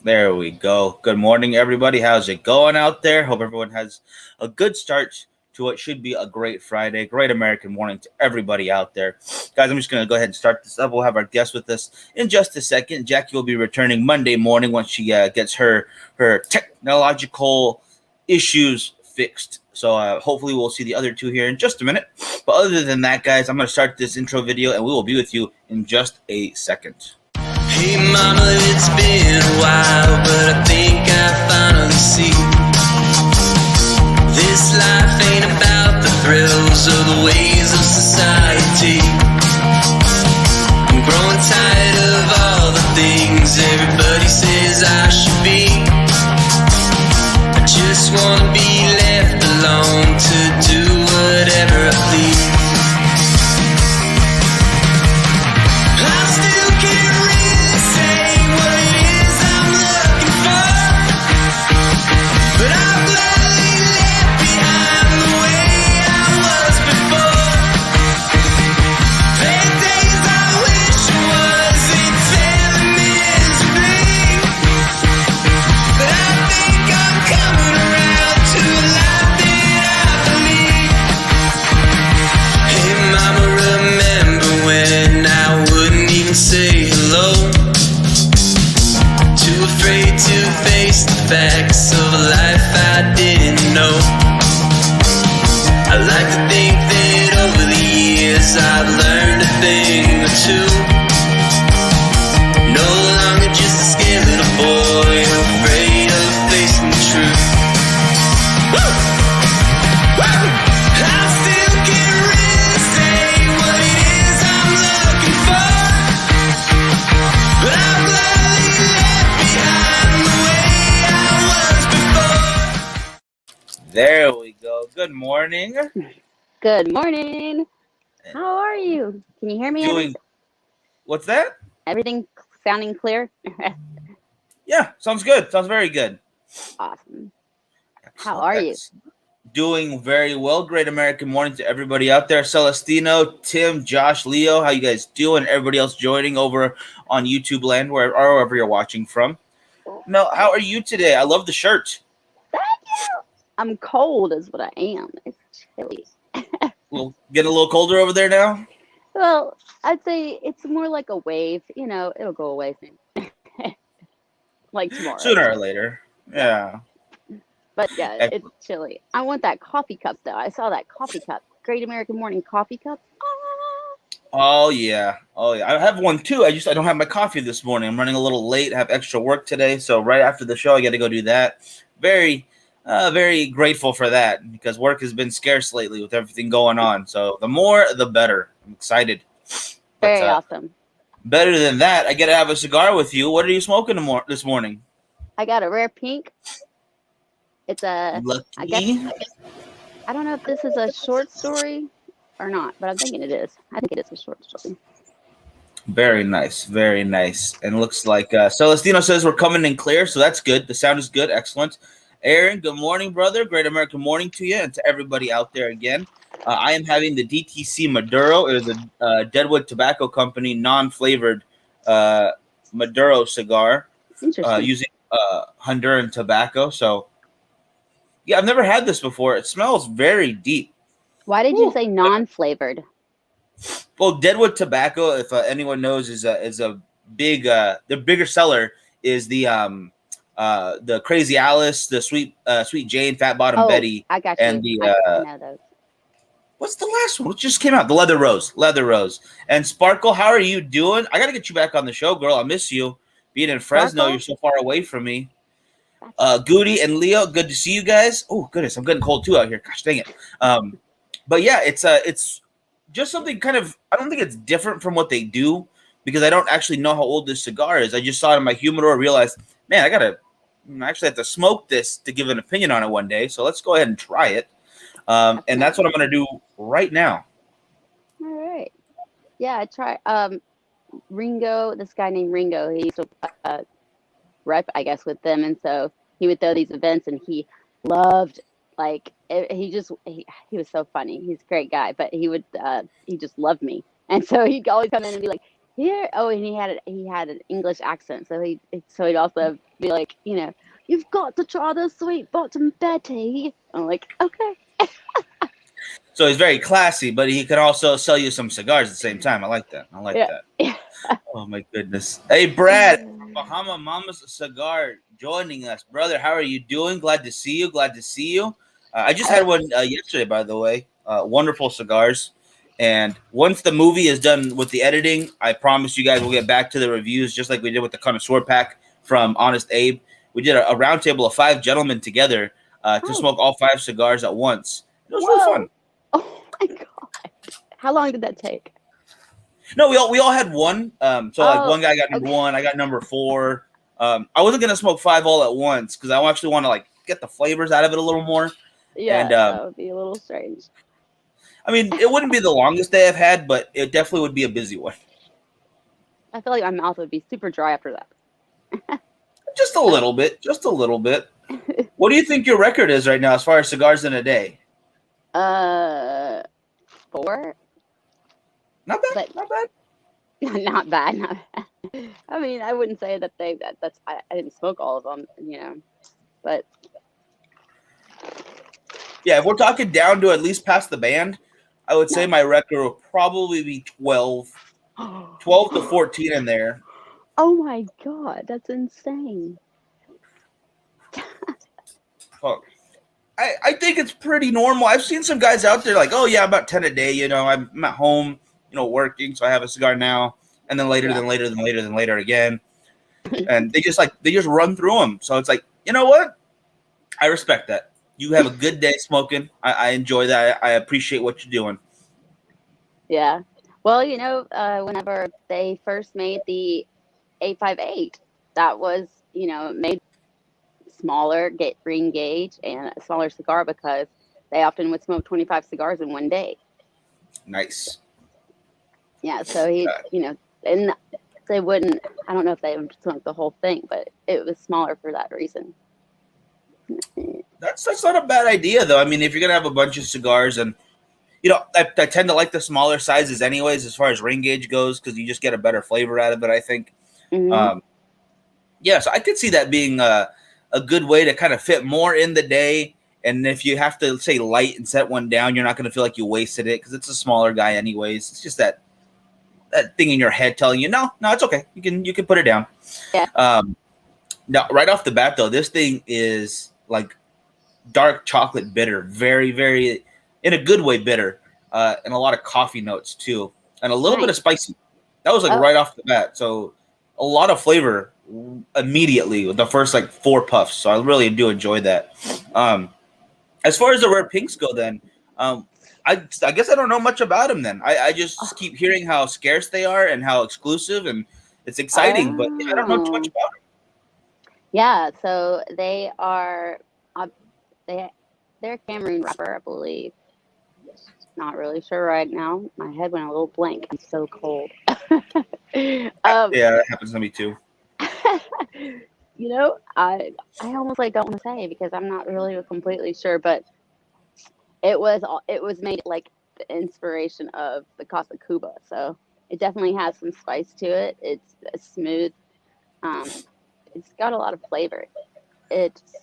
There we go. Good morning, everybody. How's it going out there? Hope everyone has a good start to what should be a great Friday. Great American morning to everybody out there. Guys, I'm just going to go ahead and start this up. We'll have our guest with us in just a second. Jackie will be returning Monday morning once she gets her technological issues fixed. So hopefully we'll see the other two here in just a minute. But other than that, guys, I'm going to start this intro video and we will be with you in just a second. Hey mama, it's been a while, but I think I finally see this life ain't about the thrills or the ways of society. I'm growing tired of all the things everybody says I should be. I just wanna be left alone to do whatever I please. I still can't really say what it is I'm looking for, but I'm gladly left behind the way I was before. There are days I wish I wasn't telling misery, but I think I'm coming around to a life that I believe. Hey mama, remember when I wouldn't even say hello? Too afraid to face the facts of a life I didn't know. I like to think that over the years I've learned a thing or two. No longer just a scared little boy afraid of facing the truth. Woo! Woo! I still can't really say what it is I'm looking for, but I'm gladly left behind the way I was before. There we go. Good morning. Good morning. How are you? Can you hear me? Doing what's that? Everything sounding clear? Yeah, sounds good. Sounds very good. Awesome. How are you? Doing very well. Great American morning to everybody out there. Celestino, Tim, Josh, Leo, how you guys doing? Everybody else joining over on YouTube land, wherever you're watching from. No, how are you today? I love the shirt. Thank you. I'm cold is what I am. It's chilly. Well, getting a little colder over there now? Well, I'd say it's more like a wave. You know, it'll go away soon. Like tomorrow. Sooner or later. Yeah. But yeah, it's chilly. I want that coffee cup though. I saw that coffee cup. Great American Morning coffee cup. Oh yeah. Oh yeah. I have one too. I don't have my coffee this morning. I'm running a little late. I have extra work today, so right after the show I got to go do that. Very grateful for that because work has been scarce lately with everything going on. So the more, the better. I'm excited. Very awesome. Better than that, I get to have a cigar with you. What are you smoking this morning? I got a rare pink. It's a. Lucky. I guess I don't know if this is a short story or not, but I'm thinking it is. I think it is a short story. Very nice, very nice. And looks like Celestino says we're coming in clear, so that's good. The sound is good, excellent. Aaron, good morning, brother. Great American morning to you and to everybody out there again. I am having the DTC Maduro. It is a Deadwood Tobacco Company non-flavored Maduro cigar using Honduran tobacco. So, yeah, I've never had this before. It smells very deep. Why did you say non-flavored? Well, Deadwood Tobacco, if anyone knows, is a big the bigger seller is the Crazy Alice, the Sweet Jane, Fat Bottom Betty. I got you. And the I know those. What's the last one? What just came out? The Leather Rose. And Sparkle, how are you doing? I got to get you back on the show, girl. I miss you. Being in Fresno, You're so far away from me. Goody and Leo, good to see you guys. Oh, goodness, I'm getting cold too out here. Gosh, dang it. But yeah, it's just something kind of, I don't think it's different from what they do because I don't actually know how old this cigar is. I just saw it in my humidor, realized, man, I actually have to smoke this to give an opinion on it one day. So let's go ahead and try it. And that's what I'm going to do right now. All right. Yeah, I try. Ringo, this guy named Ringo, he used to rep, I guess, with them. And so he would throw these events and he loved, like, he was so funny. He's a great guy, but he just loved me. And so he'd always come in and be like, here. Oh, and he had an English accent, so he'd also be like, you've got to try the sweet bottom Betty. I'm like, okay. So he's very classy, but he can also sell you some cigars at the same time. I like that. Yeah. Oh my goodness. Hey, Brad, Bahama Mama's Cigar joining us, brother. How are you doing? Glad to see you. I just had one yesterday, by the way. Wonderful cigars. And once the movie is done with the editing, I promise you guys we'll get back to the reviews, just like we did with the Connoisseur Pack from Honest Abe. We did a roundtable of 5 gentlemen together to smoke all 5 cigars at once. It was really fun. Oh my god! How long did that take? No, we all had one. One guy got number 1, I got number 4. I wasn't gonna smoke 5 all at once because I actually want to get the flavors out of it a little more. Yeah, and, that would be a little strange. I mean, it wouldn't be the longest day I've had, but it definitely would be a busy one. I feel like my mouth would be super dry after that. Just a little bit. What do you think your record is right now as far as cigars in a day? 4. Not bad. But- Not bad. Not bad. I mean, I wouldn't say that I didn't smoke all of them, but Yeah, if we're talking down to at least past the band, I would say my record will probably be 12 to 14 in there. oh my god, that's insane. Fuck. I think it's pretty normal. I've seen some guys out there like, oh yeah, about 10 a day. I'm at home, working, so I have a cigar now, and then later again, and they just run through them. So it's like, you know what? I respect that. You have a good day smoking. I enjoy that. I appreciate what you're doing. Yeah. Well, whenever they first made the 858, that was, made smaller ring gauge and a smaller cigar because they often would smoke 25 cigars in one day. Nice. Yeah. So and they wouldn't, I don't know if they would smoke the whole thing, but it was smaller for that reason. That's not a bad idea, though. I mean, if you're gonna have a bunch of cigars, and I tend to like the smaller sizes, anyways, as far as ring gauge goes, because you just get a better flavor out of it. I think. Mm-hmm. So I could see that being a good way to kind of fit more in the day. And if you have to say light and set one down, you're not going to feel like you wasted it because it's a smaller guy, anyways. It's just that thing in your head telling you, no, it's okay. You can put it down. Yeah. Now, right off the bat, though, this thing is like dark chocolate bitter, very, very, in a good way, bitter, and a lot of coffee notes too, and a little bit of spicy. That was right off the bat. So a lot of flavor immediately with the first 4 puffs. So I really do enjoy that. As far as the rare pinks go, then I guess I don't know much about them. Then I just keep hearing how scarce they are and how exclusive, and it's exciting, but I don't know too much about them. Yeah, so they are they're Cameroon wrapper, I believe. Not really sure right now. My head went a little blank. I'm so cold. Yeah, that happens to me too. I almost don't want to say because I'm not really completely sure, but it was made the inspiration of the Casa Cuba, so it definitely has some spice to it. It's smooth. It's got a lot of flavor. It's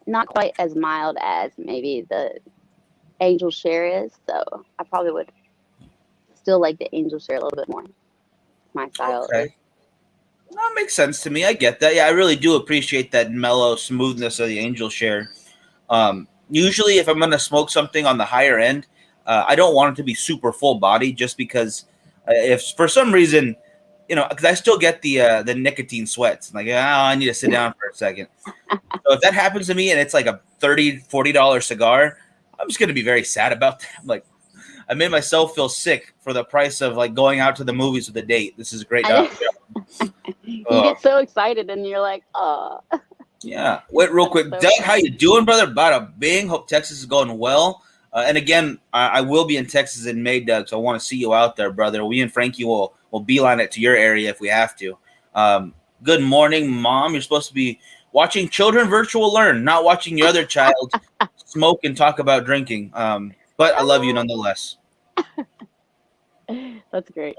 not quite as mild as maybe the Angel Share is, so I probably would still like the Angel Share a little bit more. My style. Okay. That makes sense to me. I get that. Yeah, I really do appreciate that mellow smoothness of the Angel Share. Usually, if I'm going to smoke something on the higher end, I don't want it to be super full body just because if for some reason, because I still get the nicotine sweats. Like, I need to sit down for a second. So if that happens to me and it's like a $30, $40 cigar, I'm just going to be very sad about that. I'm like, I made myself feel sick for the price of going out to the movies with a date. This is a great job. You get so excited and you're like, oh. Yeah. Wait, real quick. Doug, how you doing, brother? Bada bing. Hope Texas is going well. And again, I will be in Texas in May, Doug, so I want to see you out there, brother. We and Frankie will beeline it to your area if we have to. Good morning, Mom. You're supposed to be watching Children Virtual Learn, not watching your other child smoke and talk about drinking. But I love you nonetheless. That's great.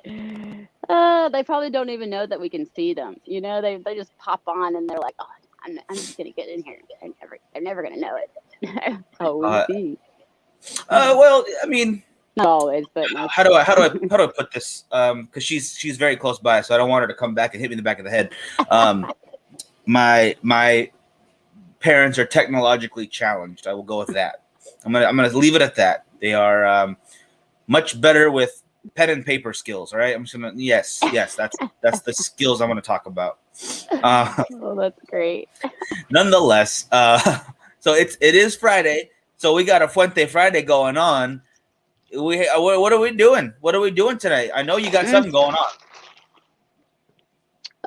They probably don't even know that we can see them. You know, they just pop on and they're like, oh, I'm just gonna get in here. They're never gonna know it. Oh, we Uh, see. well, I mean, Not always, but most. how do I put this? Because she's very close by, so I don't want her to come back and hit me in the back of the head. My parents are technologically challenged. I will go with that. I'm gonna leave it at that. They are much better with pen and paper skills. All right, I'm just gonna yes, that's the skills I'm gonna talk about. Oh, that's great. Nonetheless, so it is Friday, so we got a Fuente Friday going on. What are we doing? What are we doing tonight? I know you got something going on.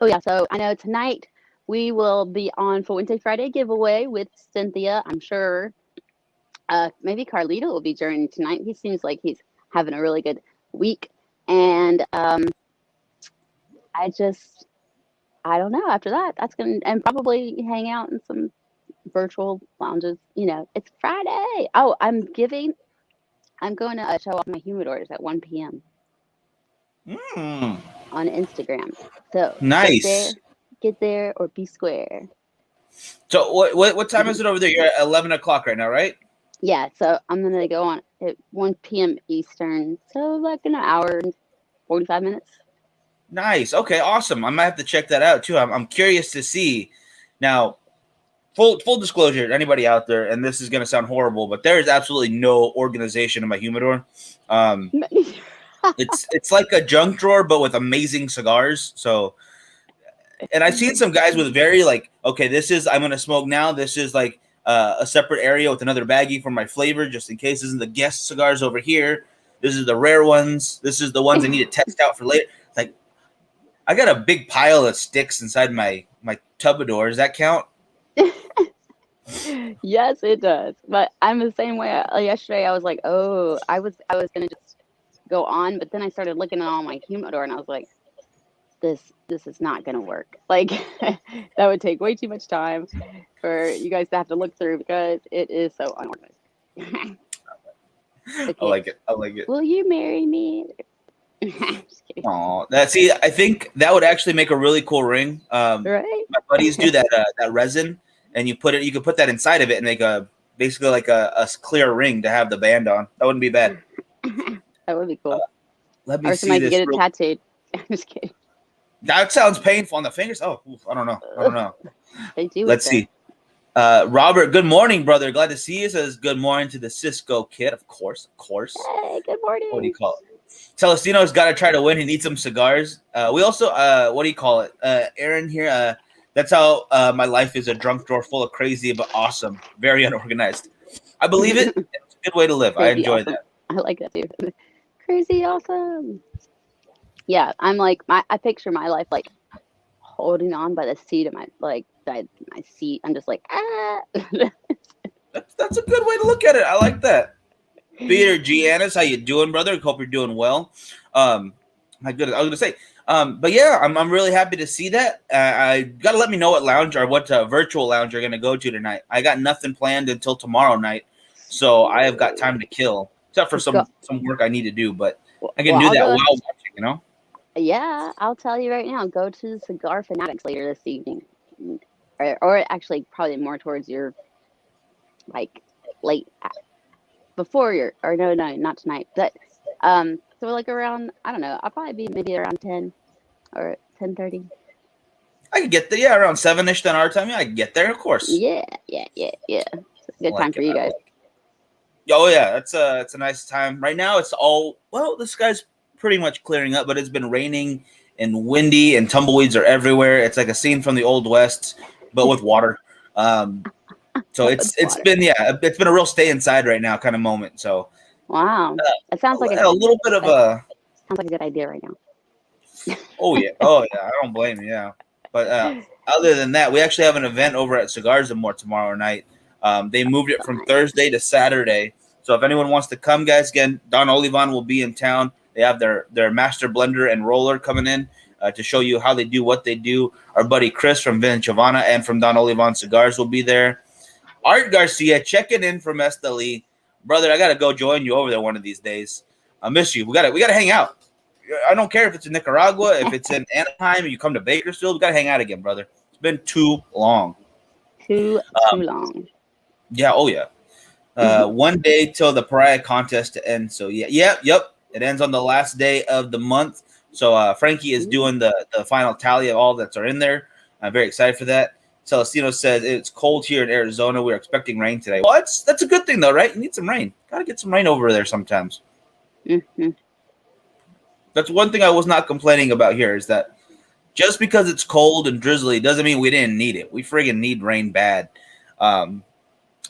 Oh yeah, so I know tonight we will be on Fuente Friday giveaway with Cynthia. I'm sure. Maybe Carlito will be joining tonight. He seems like he's having a really good week, and I don't know. After that, that's gonna and probably hang out in some virtual lounges. You know, it's Friday. Oh, I'm going to show off my humidors at 1 p.m. Mm, on Instagram. So nice. Get there or be square. So what time is it over there? You're at 11 o'clock right now, right? Yeah, so I'm gonna go on at 1 p.m. Eastern. So like an hour and 45 minutes. Nice. Okay, awesome. I might have to check that out too. I'm curious to see. Now, full disclosure to anybody out there, and this is gonna sound horrible, but there is absolutely no organization in my humidor. It's like a junk drawer, but with amazing cigars. So, and I've seen some guys with very like, okay, this is I'm gonna smoke now. This is like a separate area with another baggie for my flavor, just in case. This is the guest cigars over here. This is the rare ones. This is the ones I need to test out for later. Like, I got a big pile of sticks inside my Tubador. Does that count? Yes, it does. But I'm the same way. Yesterday, I was like, oh, I was gonna just go on, but then I started looking at all my humidor, and I was like, this is not gonna work. Like that would take way too much time for you guys to have to look through because it is so unorganized. Okay. I like it. Will you marry me? Oh, I think that would actually make a really cool ring. Right? My buddies do that resin, and you could put that inside of it and make basically like a clear ring to have the band on. That wouldn't be bad. That would be cool. Let me Or see somebody this. could get it tattooed. I'm just kidding. That sounds painful on the fingers. Oh, I don't know. They do. Let's see. Robert, good morning, brother. Glad to see you. Says good morning to the Cisco kid. Of course. Hey, good morning. What do you call it? Celestino's got to try to win. He needs some cigars. We also, what do you call it? Aaron here. That's how my life is, a drunk drawer full of crazy but awesome, very unorganized. I believe it. It's a good way to live. Crazy I enjoy awesome. that. I like that too. Crazy awesome. Yeah, I'm like I picture my life like holding on by the seat of my my seat. I'm just like That's a good way to look at it. I like that. Peter Giannis, how you doing, brother? Hope you're doing well. My goodness, I was gonna say, but yeah, I'm really happy to see that. I gotta let me know what lounge or what virtual lounge you're gonna go to tonight. I got nothing planned until tomorrow night, so I have got time to kill, except for some work I need to do. But I can do that while watching, you know. Yeah, I'll tell you right now. Go to the Cigar Fanatics later this evening, or actually probably more towards your like late before your or no, not tonight, but so like around I don't know. I'll probably be maybe around 10 or 10:30. I could get there, around 7ish then our time. Yeah, I can get there, of course. Yeah. It's a good time for you guys. Oh yeah, it's a nice time. Right now it's all the sky's pretty much clearing up, but it's been raining and windy and tumbleweeds are everywhere. It's like a scene from the Old West, but with water. So it's been a real stay inside right now kind of moment. So wow, it sounds like a little bit of a sounds like a good idea right now. Oh yeah, I don't blame you. Yeah, but other than that, we actually have an event over at Cigars and More tomorrow night. They moved it from Thursday to Saturday. So if anyone wants to come, guys, again, Don Olivan will be in town. They have their master blender and roller coming in to show you how they do what they do. Our buddy Chris from Vintage Havana and from Don Olivan Cigars will be there. Art Garcia checking in from Esteli. Brother, I gotta go join you over there one of these days. I miss you. We gotta hang out. I don't care if it's in Nicaragua, if it's in Anaheim, you come to Bakersfield, we got to hang out again, brother. It's been too long. Too long. Yeah. Oh, yeah. One day till the Pariah contest to end. So, yep. It ends on the last day of the month. So, Frankie is doing the final tally of all that's are in there. I'm very excited for that. Celestino says it's cold here in Arizona. We're expecting rain today. Well, that's a good thing, though, right? You need some rain. Got to get some rain over there sometimes. Mm-hmm. That's one thing I was not complaining about here is that just because it's cold and drizzly doesn't mean we didn't need it. We friggin' need rain bad.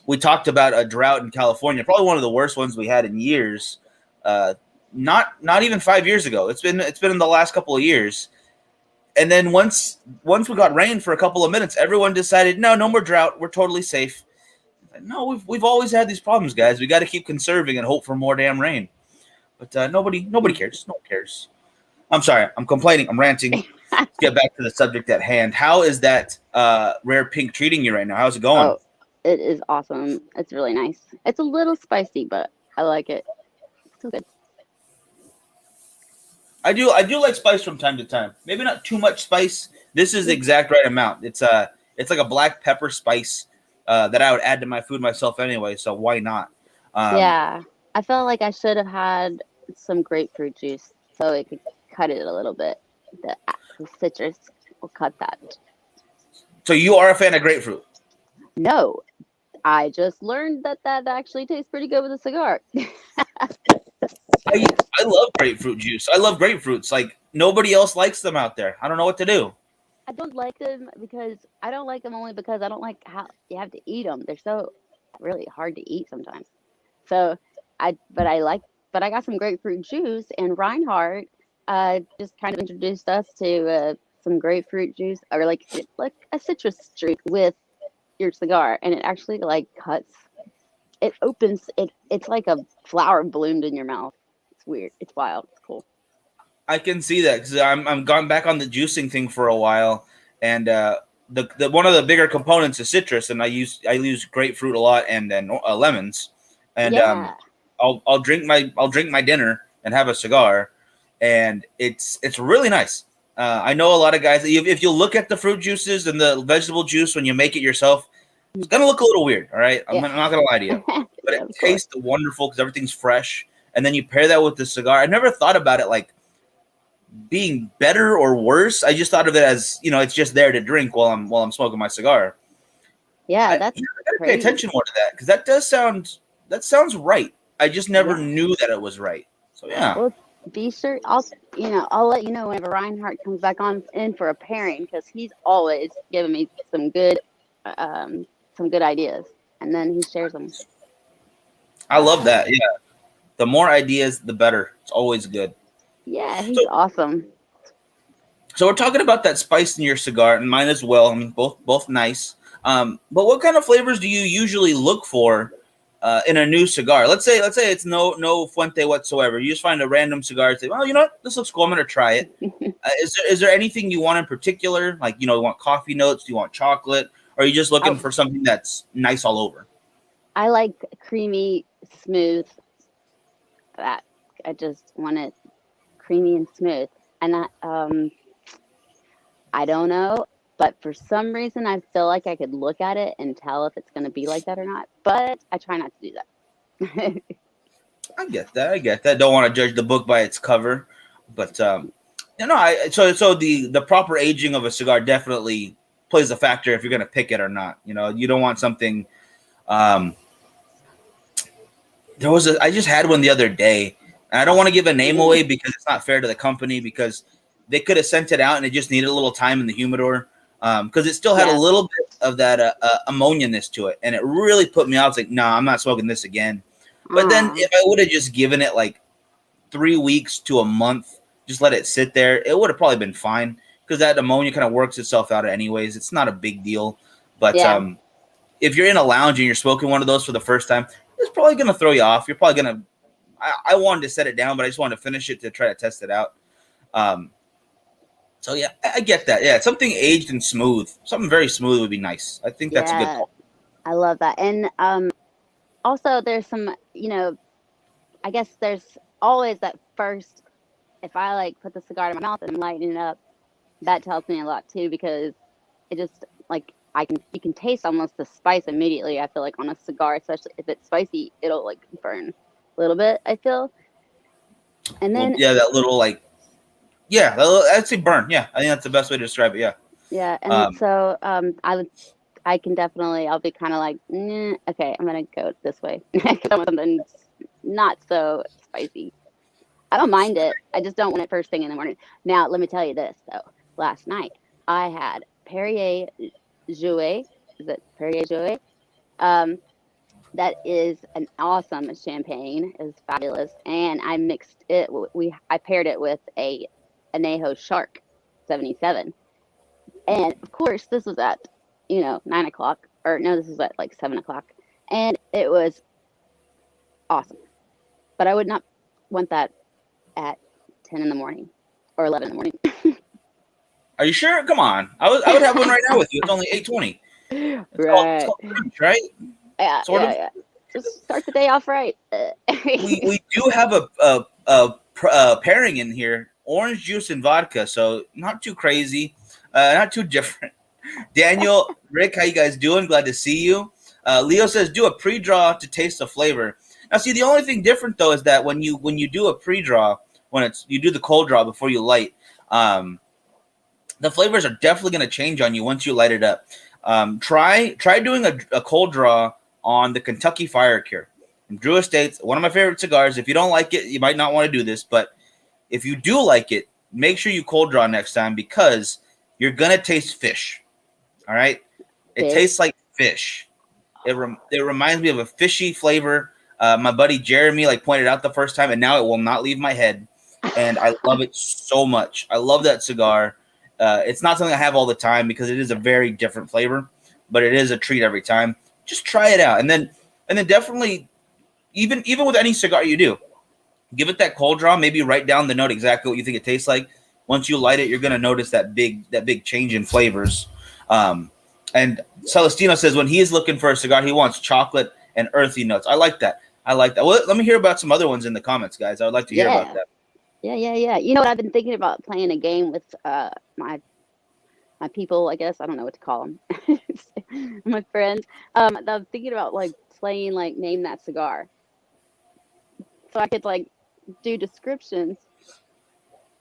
We talked about a drought in California, probably one of the worst ones we had in years. Not even 5 years ago. It's been in the last couple of years. And then once we got rain for a couple of minutes, everyone decided, no more drought. We're totally safe. No, we've always had these problems, guys. We got to keep conserving and hope for more damn rain. But nobody cares. No one cares. I'm sorry. I'm complaining. I'm ranting. Let's get back to the subject at hand. How is that rare pink treating you right now? How's it going? Oh, it is awesome. It's really nice. It's a little spicy, but I like it. It's so good. I do like spice from time to time. Maybe not too much spice. This is the exact right amount. It's like a black pepper spice that I would add to my food myself anyway. So why not? Yeah, I felt like I should have had some grapefruit juice so it could cut it a little bit. The citrus will cut that. So you are a fan of grapefruit? No, I just learned that actually tastes pretty good with a cigar. I love grapefruit juice. I love grapefruits. Like nobody else likes them out there. I don't know what to do. I don't like them because I don't like them only because I don't like how you have to eat them. They're so really hard to eat sometimes. So but I got some grapefruit juice, and Reinhardt just kind of introduced us to some grapefruit juice or like a citrus drink with your cigar, and it actually like cuts. It opens it. It's like a flower bloomed in your mouth. It's weird. It's wild. It's cool. I can see that because I'm gone back on the juicing thing for a while, and the one of the bigger components is citrus, and I use grapefruit a lot and then lemons, and Yeah. I'll drink my dinner and have a cigar, and it's really nice. I know a lot of guys. If you look at the fruit juices and the vegetable juice when you make it yourself, it's gonna look a little weird. All right, I'm not gonna lie to you, but Yeah, it tastes wonderful because everything's fresh. And then you pair that with the cigar. I never thought about it like being better or worse. I just thought of it as it's just there to drink while I'm smoking my cigar. Yeah, that's I gotta crazy. pay attention more to that because that sounds right. I just never knew that it was right. So yeah. Well, be sure I'll let you know whenever Reinhardt comes back on in for a pairing because he's always giving me some good ideas, and then he shares them. I love that. Yeah. The more ideas, the better. It's always good. Yeah, he's awesome. So we're talking about that spice in your cigar, and mine as well. I mean, both nice. But what kind of flavors do you usually look for in a new cigar? Let's say it's no Fuente whatsoever. You just find a random cigar and say, well, you know what, this looks cool. I'm gonna try it. Is there anything you want in particular? Like you want coffee notes? Do you want chocolate? Or are you just looking for something that's nice all over? I like creamy, smooth. That I just want it creamy and smooth, and I don't know, but for some reason I feel like I could look at it and tell if it's going to be like that or not. But I try not to do that. I get that. Don't want to judge the book by its cover, but so the proper aging of a cigar definitely plays a factor if you're going to pick it or not. You don't want something. I just had one the other day, and I don't want to give a name away because it's not fair to the company because they could have sent it out and it just needed a little time in the humidor because it still had a little bit of that ammonia-ness to it, and it really put me out. It's like, no, I'm not smoking this again. But then if I would have just given it like 3 weeks to a month, just let it sit there, it would have probably been fine because that ammonia kind of works itself out anyways. It's not a big deal. But if you're in a lounge and you're smoking one of those for the first time, it's probably going to throw you off. You're probably going to I wanted to set it down, but I just wanted to finish it to try to test it out. So, yeah, I get that. Yeah, something aged and smooth. Something very smooth would be nice. I think that's a good call. I love that. And also there's some, I guess there's always that first if I like put the cigar in my mouth and I'm lighting it up, that tells me a lot too, because it just like you can taste almost the spice immediately. I feel like on a cigar, especially if it's spicy, it'll like burn a little bit, I feel. And Well, then yeah, that little like, yeah, I'd say burn. Yeah, I think that's the best way to describe it. Yeah. yeah, and Um, so I can definitely, I'll be kind of like, okay, I'm gonna go this way because I want something not so spicy. I don't mind it. I just don't want it first thing in the morning. Now, let me tell you this though. Last night I had Perrier Jouet. Is it Perrier Jouet? Um, that is an awesome champagne. It's fabulous, and I mixed it. I paired it with a Anejo Shark 77, and of course this was at 9 o'clock, or no, this was at like 7 o'clock, and it was awesome. But I would not want that at 10 in the morning or 11 in the morning. are you sure? Come on, I would have one right now with you. It's only 8:20. Right. It's called brunch, right? Yeah, Sort of. yeah. Just start the day off right. We do have a pairing in here: orange juice and vodka. So not too crazy, not too different. Daniel, Rick, how you guys doing? Glad to see you. Leo says do a pre-draw to taste the flavor. Now, see, the only thing different though is that when you do a pre-draw, you do the cold draw before you light, the flavors are definitely going to change on you once you light it up. Try doing a cold draw on the Kentucky Fire Cure from Drew Estates, one of my favorite cigars. If you don't like it, you might not want to do this, but if you do like it, make sure you cold draw next time because you're gonna taste fish. All right, it tastes like fish. It reminds me of a fishy flavor. My buddy Jeremy pointed out the first time, and now it will not leave my head, and I love it so much. I love that cigar. It's not something I have all the time because it is a very different flavor, but it is a treat every time. Just try it out, and then definitely, even with any cigar you do, give it that cold draw. Maybe write down the note exactly what you think it tastes like. Once you light it, you're gonna notice that big change in flavors. And Celestino says when he is looking for a cigar, he wants chocolate and earthy notes. I like that. Well, let me hear about some other ones in the comments, guys. I would like to hear about that. Yeah. You know what? I've been thinking about playing a game with my people, I guess. I don't know what to call them. My friends. I'm thinking about playing name that cigar. So I could do descriptions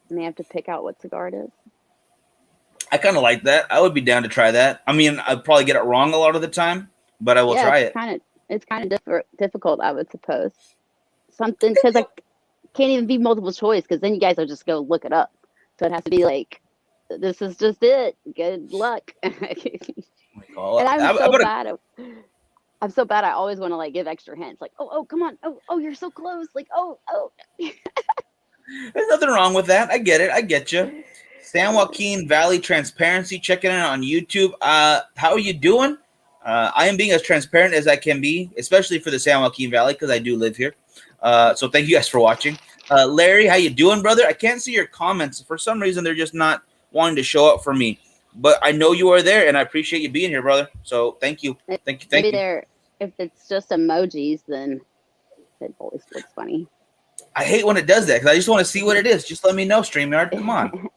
and they have to pick out what cigar it is. I kind of like that. I would be down to try that. I mean, I'd probably get it wrong a lot of the time, but I will try it. It's kind of difficult, I would suppose. Something because I can't even be multiple choice because then you guys will just go look it up. So it has to be this is just it. Good luck. And I'm so bad. I always want to give extra hints. Oh, come on. Oh, you're so close. Oh. There's nothing wrong with that. I get it. I get you. San Joaquin Valley Transparency checking in on YouTube. How are you doing? I am being as transparent as I can be, especially for the San Joaquin Valley because I do live here. So thank you guys for watching. Larry, how you doing, brother? I can't see your comments. For some reason, they're just not wanting to show up for me. But I know you are there, and I appreciate you being here, brother. So thank you. Thank you. Maybe if it's just emojis, then it always looks funny. I hate when it does that because I just want to see what it is. Just let me know, StreamYard. Come on.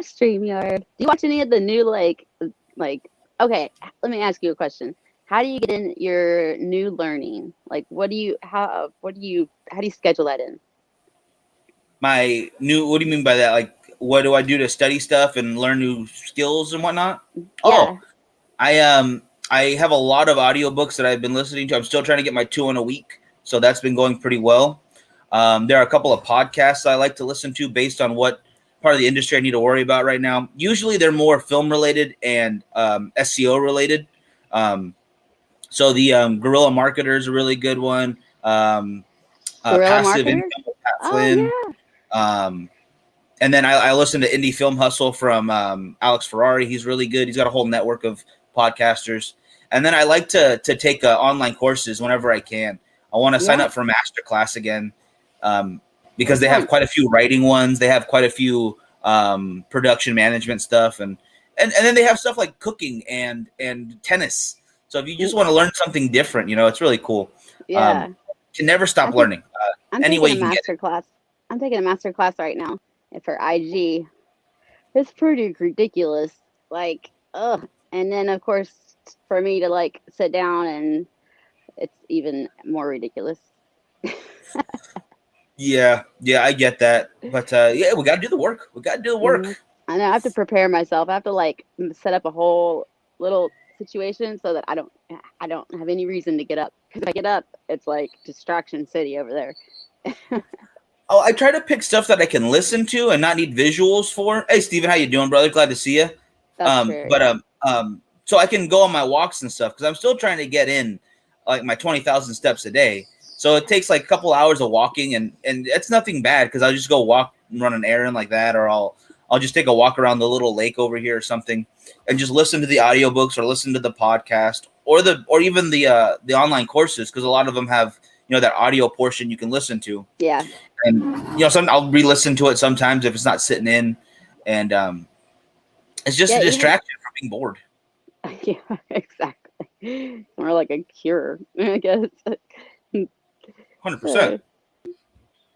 StreamYard. Do you watch any of the new okay, let me ask you a question. How do you get in your new learning? How do you schedule that in? My new, what do you mean by that? What do I do to study stuff and learn new skills and whatnot? Yeah. Oh, I have a lot of audiobooks that I've been listening to. I'm still trying to get my 2 in a week. So that's been going pretty well. There are a couple of podcasts I like to listen to based on what part of the industry I need to worry about right now. Usually they're more film related and SEO related. So the Guerrilla Marketer is a really good one. Passive Income with Pat Flynn. Yeah. And then I listen to Indie Film Hustle from Alex Ferrari. He's really good. He's got a whole network of podcasters. And then I like to take online courses whenever I can. I want to sign up for Masterclass again because they have quite a few writing ones. They have quite a few production management stuff. And then they have stuff like cooking and tennis. So if you just want to learn something different, it's really cool. Yeah. Can never stop learning. I'm any way you taking can a Masterclass I'm taking a master class right now for IG. It's pretty ridiculous. Like, ugh. And then of course for me to like sit down and it's even more ridiculous. Yeah, I get that. But yeah, we got to do the work. We got to do the work. Mhm. I know I have to prepare myself. I have to like set up a whole little situation so that I don't have any reason to get up. Because if I get up, it's like distraction city over there. Oh, I try to pick stuff that I can listen to and not need visuals for. Hey, Steven, how you doing, brother? Glad to see you. That's true. So I can go on my walks and stuff because I'm still trying to get in like my 20,000 steps a day. So it takes like a couple hours of walking, and it's nothing bad because I'll just go walk and run an errand like that, or I'll just take a walk around the little lake over here or something, and just listen to the audiobooks or listen to the podcast or even the online courses, because a lot of them have that audio portion you can listen to. Yeah. And I'll re-listen to it sometimes if it's not sitting in, and it's just a distraction from being bored. Yeah, exactly. More like a cure, I guess. 100%.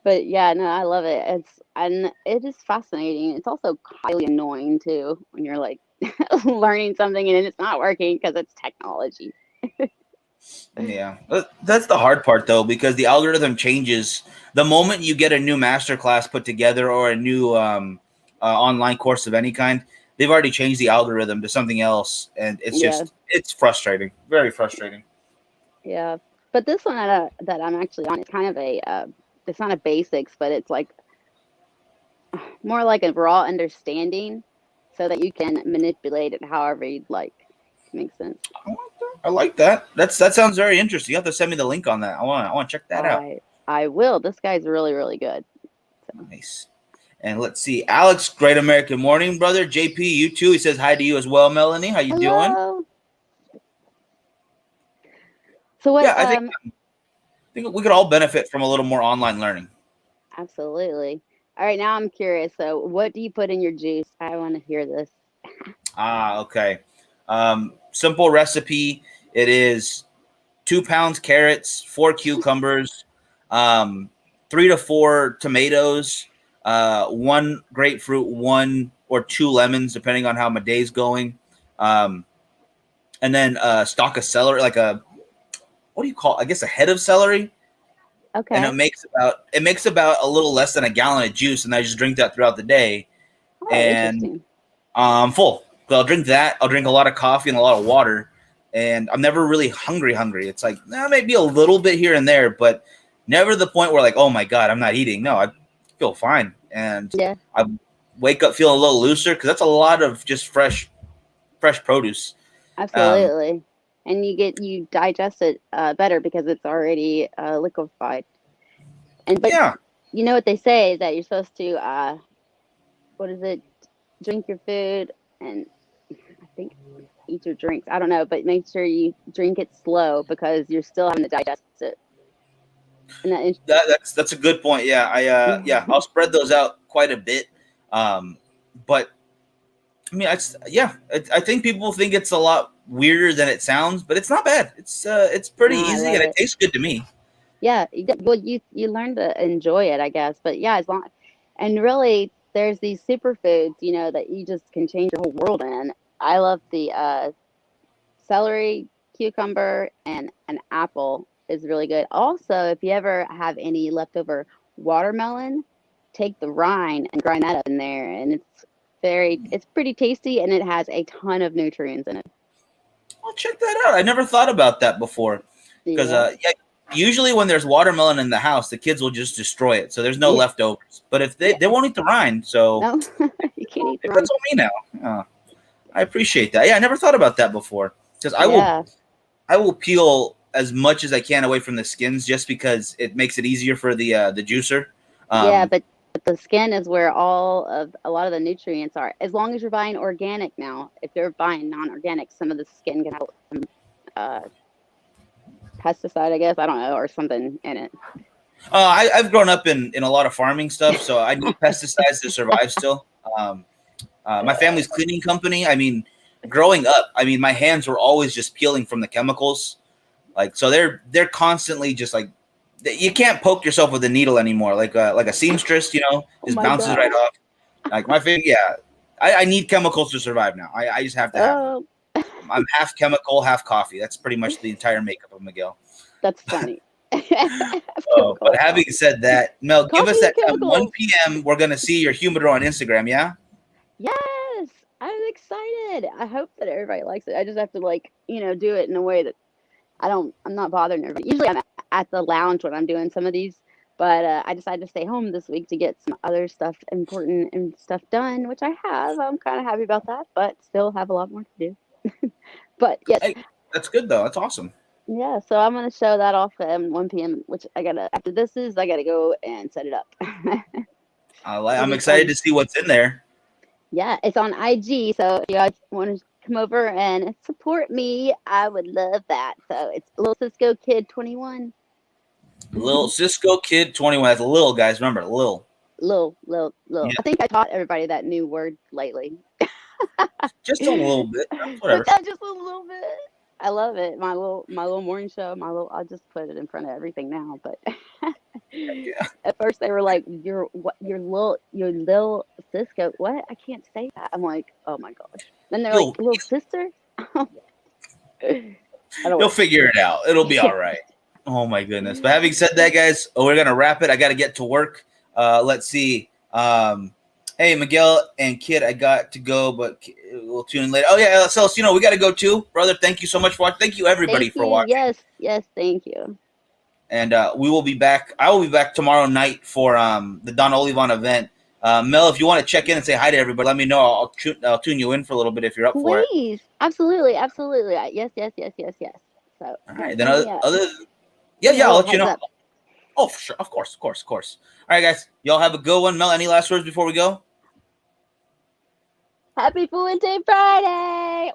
But yeah, no, I love it. It is fascinating. It's also highly annoying too when you're like learning something and it's not working because it's technology. Yeah, that's the hard part though, because the algorithm changes the moment you get a new masterclass put together or a new online course of any kind. They've already changed the algorithm to something else, and it's frustrating, very frustrating. Yeah, but this one that I'm actually on, it's kind of it's not a basics, but it's like more like a raw understanding, so that you can manipulate it however you'd like. Makes sense. I like that. That sounds very interesting. You have to send me the link on that. I want to check that out. I will. This guy's really, really good. So. Nice. And let's see, Alex, great American morning, brother. JP, you too. He says hi to you as well, Melanie. How you doing? So what? Yeah, I think we could all benefit from a little more online learning. Absolutely. All right, now I'm curious. So, what do you put in your juice? I want to hear this. Okay. Simple recipe. It is 2 pounds carrots, 4 cucumbers, 3 to 4 tomatoes, 1 grapefruit, 1 or 2 lemons, depending on how my day's going. And then a stalk of celery, like what do you call it? I guess a head of celery. Okay. And it makes about a little less than a gallon of juice, and I just drink that throughout the day. Oh, and I'm full. So I'll drink that. I'll drink a lot of coffee and a lot of water, and I'm never really hungry. It's like maybe a little bit here and there, but never the point where like, oh my God, I'm not eating. No, I feel fine, and I wake up feeling a little looser because that's a lot of just fresh produce. Absolutely. And you digest it better because it's already liquefied. But you know what they say is that you're supposed to drink your food and I think eat your drinks. I don't know, but make sure you drink it slow because you're still having to digest it. And that's a good point. Yeah, I'll spread those out quite a bit. But I mean, I think people think it's a lot weirder than it sounds, but it's not bad. It's pretty easy and it tastes good to me. Yeah, well, you learn to enjoy it, I guess. But yeah, and really, there's these superfoods, that you just can change your whole world in. I love the celery, cucumber, and an apple is really good. Also, if you ever have any leftover watermelon, take the rind and grind that up in there, and it's pretty tasty, and it has a ton of nutrients in it. I'll check that out. I never thought about that before. Because usually when there's watermelon in the house, the kids will just destroy it. So there's no leftovers. But if they won't eat the rind, so no, you can't eat the rind. That's on me now. I appreciate that. Yeah, I never thought about that before. Because I will peel as much as I can away from the skins just because it makes it easier for the juicer. But the skin is where a lot of the nutrients are. As long as you're buying organic now. If you're buying non-organic, some of the skin can have some pesticide, I guess. I don't know, or something in it. I've grown up in a lot of farming stuff, so I need pesticides to survive still. My family's cleaning company. I mean, growing up, my hands were always just peeling from the chemicals. Like, so they're constantly just like You can't poke yourself with a needle anymore, like a seamstress, just my bounces God. right off. Like my thing, yeah. I need chemicals to survive now. I just have to have them. Oh, I'm half chemical, half coffee. That's pretty much the entire makeup of Miguel. that's funny. But having said that, Mel, give us Coffee that and time. 1 chemicals. p.m. We're gonna see your humidor on Instagram. Yeah. Yes, I'm excited. I hope that everybody likes it. I just have to do it in a way that I'm not bothering everybody. Usually I'm at the lounge when I'm doing some of these, but I decided to stay home this week to get some other stuff important and stuff done, which I have. I'm kind of happy about that, but still have a lot more to do. But yes, Hey, that's good though. That's awesome. yeah, so I'm gonna show that off at 1 p.m., which I gotta, after this is, I gotta go and set it up. I'm excited to see what's in there. Yeah, it's on IG, so if you guys want to come over and support me, I would love that. So it's Little Cisco Kid 21. Little Cisco Kid 21. That's a little, guys. Remember, little. Little. Yeah. I think I taught everybody that new word lately. Just a little bit. Whatever. But just a little bit. I love it. My little morning show. I just put it in front of everything now. But Yeah. at first they were like, "You're little Cisco." What? I can't say that. I'm like, oh my gosh. Then they're like, little sister. You'll figure it out. It'll be all right. Oh my goodness. But having said that, guys, we're gonna wrap it. I got to get to work. Let's see. Hey, Miguel and Kid, I got to go, but we'll tune in later. Oh yeah, Celestino, we got to go too, brother. Thank you so much for watching. Thank you everybody for watching. Yes, thank you. And we will be back. I will be back tomorrow night for the Don Olivan event. Mel, if you want to check in and say hi to everybody, let me know. I'll tune you in for a little bit if you're up for it. Please, absolutely. Yes. So, all right, then I'll let you know. Oh, for sure, of course. All right, guys, y'all have a good one. Mel, any last words before we go? Happy Fuente Friday!